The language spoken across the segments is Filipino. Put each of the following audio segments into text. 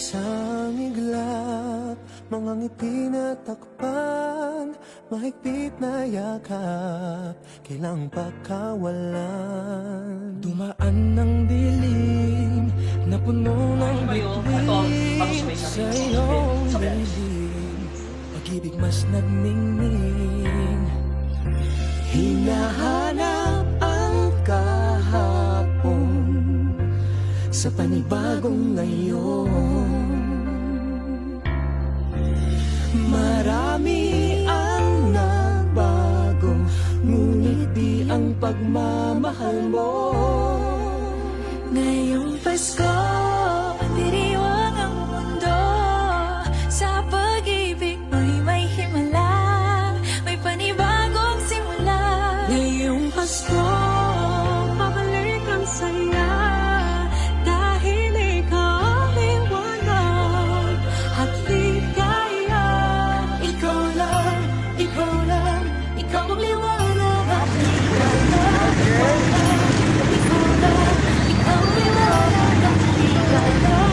Isang iglap, mga ngiti na takpan, mahigpit na yakap, kailang pagkawalan. Dumaan ng dilim na puno ng bituin sa iyong dilim, pag-ibig mas nagmingming. Hinahanap ang kahapon sa panibagong ngayon. Marami ang nagbago, ngunit di ang pagmamahal mo. Ngayong Pasko, diriwang ang mundo. Sa pag-ibig mo'y may himala, may panibagong simula. Ngayong Pasko, pabalik ang saya, dahil ikaw ang liwanag at ligaya. Ikaw lang, ikaw lang, ikaw ang liwanag at ligaya. Ikaw lang, ikaw lang, ikaw ang liwanag at ligaya.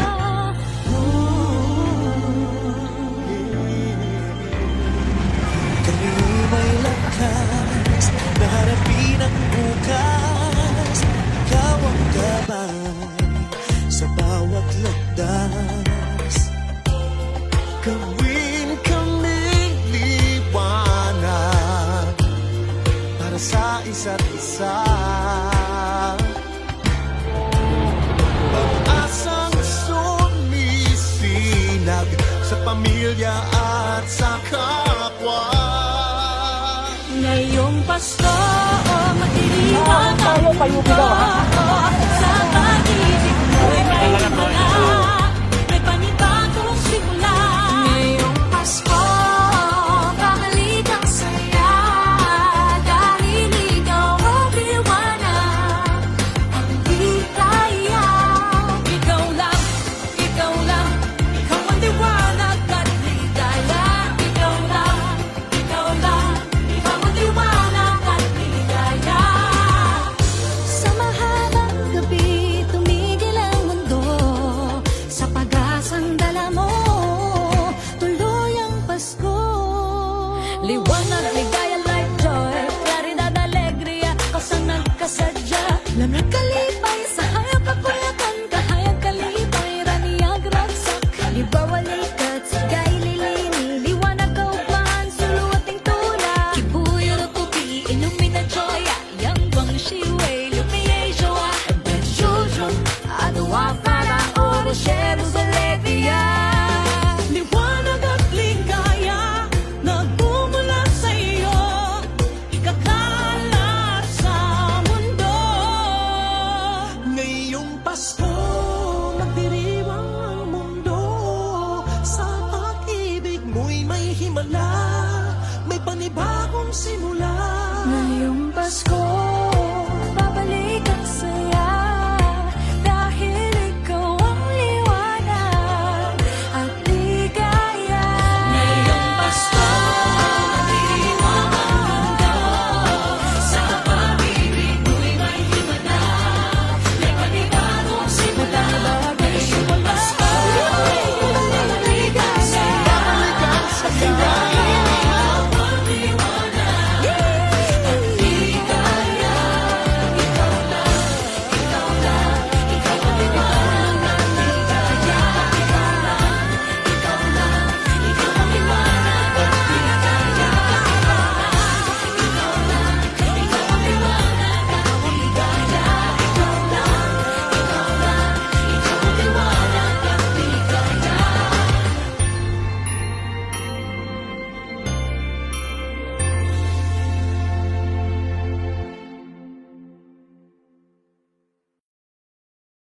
Kami may lakas na harapin ang bukas. Ikaw ang gabay sa bawat landas. Gawin kaming liwanag para sa isa't isa. Pag-asang sumisinag sa pamilya at sa kapwa. Ngayong Pasko, magdiriwang ang mundo. Sa pag-ibig mo'y may himala, may panibagong simula. Ngayong Pasko, pabalik ang saya, dahil ikaw ang liwanag, ang ligaya. Ikaw lang, ikaw lang, ikaw ang liwanag at ligaya. Ikaw lang, ikaw lang, ikaw ang liwanag at ligaya. Sa mahabang gabi, tumigil ang mundo. Sa pag-asang dala mo, tuloy ang Pasko. Liwanag, ligaya, light, joy, claridad, alegria, kasang nagkasadya. Lamang kalipay, sa hayag kapulakan, kahayag kalipay, raniyag, ragsak. Libawa, likat, sigay, lilini, liwanag, kaugmaan, suluating tula. Kibuyo, pupi, illumina, joy, yang guang shiway, lumiye, joa, ben shujun, adwa, para, oro, sheru, zalevia. Liwanag at ligaya, nagmumula sa iyo, ikakalat sa mundo. Ngayong Pasko, magdiriwang ang mundo. Sa pag-ibig mo'y may himala, may panibagong simula. Ngayong Pasko,